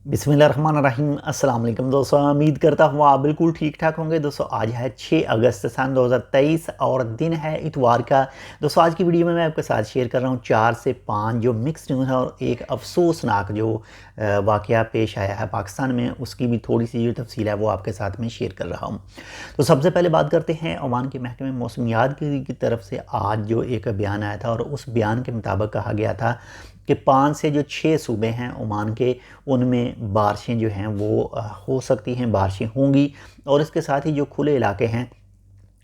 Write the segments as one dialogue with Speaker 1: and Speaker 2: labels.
Speaker 1: बिस्मिल्लाहिर्रहमानिर्रहीम। अस्सलाम वालेकुम दोस्तों, उम्मीद करता हूँ आप बिल्कुल ठीक ठाक होंगे। दोस्तों आज है 6 अगस्त सन 2023 और दिन है इतवार का। दोस्तों आज की वीडियो में मैं आपके साथ शेयर कर रहा हूँ 4 से 5 जो मिक्स न्यूज़ है और एक अफसोसनाक जो वाक़या पेश आया है पाकिस्तान में, उसकी भी थोड़ी सी जो तफसील है वो आपके साथ में शेयर कर रहा हूँ। तो सबसे पहले बात करते हैं ओमान के महकमे मौसमियात की तरफ से आज जो एक बयान आया था और उस बयान के मुताबिक कहा गया था कि 5 से जो 6 सूबे हैं ओमान के, उनमें बारिशें जो हैं वो हो सकती हैं, बारिशें होंगी। और इसके साथ ही जो खुले इलाके हैं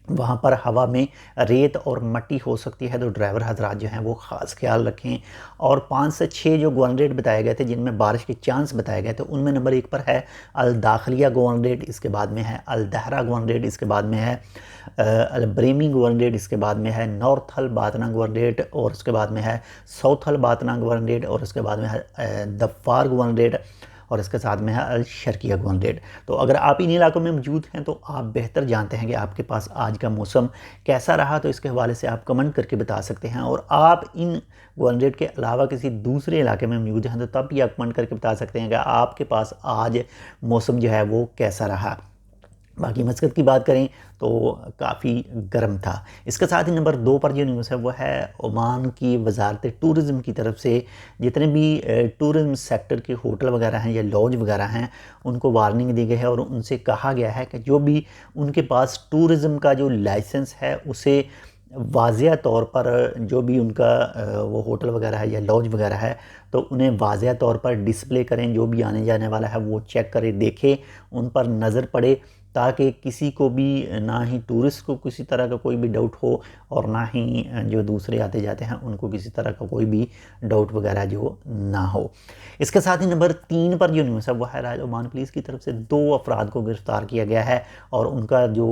Speaker 1: वहाँ पर हवा में रेत और मट्टी हो सकती है, तो ड्राइवर हजरात जो हैं वो ख़ास ख्याल रखें। और 5 से 6 जो गवर्नरेट बताए गए थे जिनमें बारिश के चांस बताए गए थे, उनमें नंबर 1 पर है अल दाखलिया गवर्नरेट, इसके बाद में है अल दहरा गवर्नरेट, इसके बाद में है अल ब्रेमी गवर्नरेट, इसके बाद में है नॉर्थ अल बातना गवर्नरेट, और उसके बाद में है साउथ अल बातना गवर्नरेट, और उसके बाद में है दफार गवर्नरेट, और इसके साथ में है अल शर्किया गवर्नरेट। तो अगर आप इन इलाकों में मौजूद हैं तो आप बेहतर जानते हैं कि आपके पास आज का मौसम कैसा रहा, तो इसके हवाले से आप कमेंट करके बता सकते हैं। और आप इन गवर्नरेट के अलावा किसी दूसरे इलाके में मौजूद हैं तो तब भी आप कमेंट करके बता सकते हैं कि आपके पास आज मौसम जो है वो कैसा रहा। बाकी मस्कत की बात करें तो काफ़ी गर्म था। इसके साथ ही नंबर 2 पर जो न्यूज़ है वो है ओमान की वजारत टूरिज़म की तरफ से जितने भी टूरिज़म सेक्टर के होटल वगैरह हैं या लॉज वगैरह हैं, उनको वार्निंग दी गई है और उनसे कहा गया है कि जो भी उनके पास टूरिज़म का जो लाइसेंस है उसे वाज़िया तौर पर, जो भी उनका वो होटल वगैरह है या लॉज वगैरह है, तो उन्हें वाज़िया तौर पर डिस्प्ले करें। जो भी आने जाने वाला है वो चेक करे, देखे, उन पर नज़र पड़े, ताकि किसी को भी, ना ही टूरिस्ट को किसी तरह का कोई भी डाउट हो और ना ही जो दूसरे आते जाते हैं उनको किसी तरह का कोई भी डाउट वगैरह जो ना हो। इसके साथ ही नंबर 3 पर जो न्यूज़ है वो है रायल ओमान पुलिस की तरफ से 2 अफराद को गिरफ़्तार किया गया है और उनका जो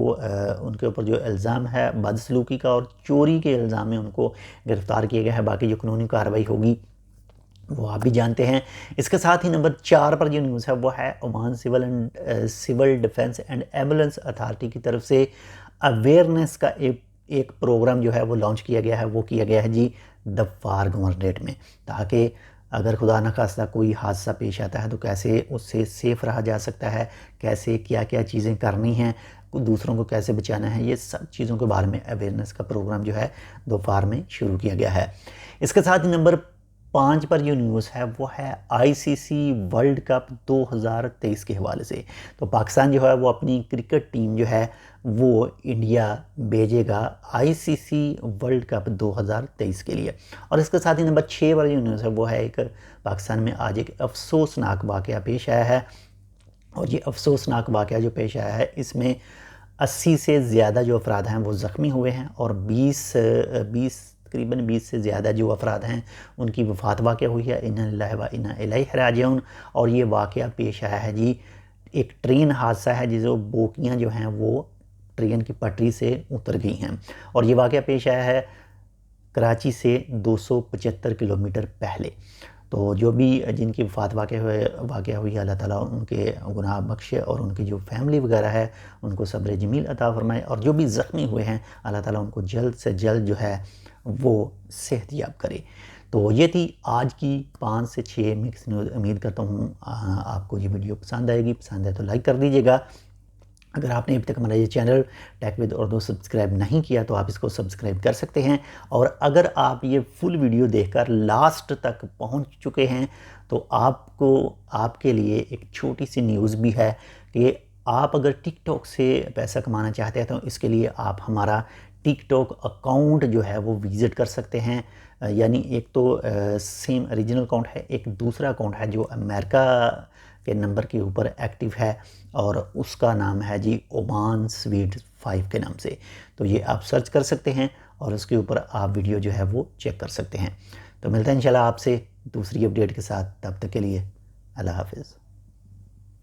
Speaker 1: उनके ऊपर जो इल्ज़ाम है बदसलूकी का और चोरी के इल्ज़ाम में उनको गिरफ़्तार किया गया है। बाकी जो कानूनी कार्रवाई होगी वो आप भी जानते हैं। इसके साथ ही नंबर 4 पर जो न्यूज़ है वो है Oman civil defence and ambulance authority की तरफ से अवेयरनेस का एक प्रोग्राम जो है वो लॉन्च किया गया है। वो किया गया है जी दफार गवर्नरेट में, ताकि अगर खुदा न खास्ता कोई हादसा पेश आता है तो कैसे उससे सेफ़ रहा जा सकता है, कैसे क्या क्या चीज़ें करनी हैं, दूसरों को कैसे बचाना है, ये सब चीज़ों के बारे में अवेयरनेस का प्रोग्राम जो है दफार में शुरू किया गया है। इसके साथ ही नंबर 5 पर जो न्यूज़ है वो है ICC वर्ल्ड कप 2023 के हवाले से। तो पाकिस्तान जो है वो अपनी क्रिकेट टीम जो है वो इंडिया भेजेगा ICC वर्ल्ड कप 2023 के लिए। और इसके साथ ही नंबर 6 पर जो न्यूज़ है वो है एक पाकिस्तान में आज एक अफसोसनाक वाक़या पेश आया है। और ये अफसोसनाक वाक़या जो पेश आया है इसमें 80 से ज़्यादा जो अफराद हैं वो ज़ख्मी हुए हैं और तकरीबन 20 से ज़्यादा जो अफराद हैं उनकी वफ़ात वाक़या हुई है। इन्ना लिल्लाहि व इन्ना इलैहि राजिऊन। और ये वाक़या पेश आया है जी, एक ट्रेन हादसा है जिसमें बोगियाँ जो हैं वो ट्रेन की पटरी से उतर गई हैं। और ये वाक़या पेश आया है कराची से 275 किलोमीटर पहले। तो जो भी जिनकी वफ़ात वाक़या हुई अल्लाह ताला उनके गुनाह बख्शे और उनकी जो फैमिली वगैरह है उनको सब्र जमील अता फ़रमाए। और जो भी ज़ख्मी हुए हैं अल्लाह ताला उनको जल्द से जल्द जो है वो सेहतयाब करे। तो ये थी आज की 5 से 6 मिक्स न्यूज़। उम्मीद करता हूँ आपको ये वीडियो पसंद आएगी। पसंद है तो लाइक कर दीजिएगा। अगर आपने अभी तक हमारा ये channel tech with Urdu subscribe नहीं किया तो आप इसको सब्सक्राइब कर सकते हैं। और अगर आप ये फुल वीडियो देखकर लास्ट तक पहुंच चुके हैं तो आपके लिए एक छोटी सी न्यूज़ भी है कि आप अगर टिकटॉक से पैसा कमाना चाहते हैं तो इसके लिए आप हमारा टिकटॉक अकाउंट जो है वो विज़िट कर सकते हैं। यानी एक तो सेम ओरिजिनल अकाउंट है, एक दूसरा अकाउंट है जो अमेरिका के नंबर के ऊपर एक्टिव है और उसका नाम है जी ओमान स्वीट 5 के नाम से। तो ये आप सर्च कर सकते हैं और उसके ऊपर आप वीडियो जो है वो चेक कर सकते हैं। तो मिलते हैं इंशाल्लाह आपसे दूसरी अपडेट के साथ। तब तक के लिए अल्लाह हाफ़िज़।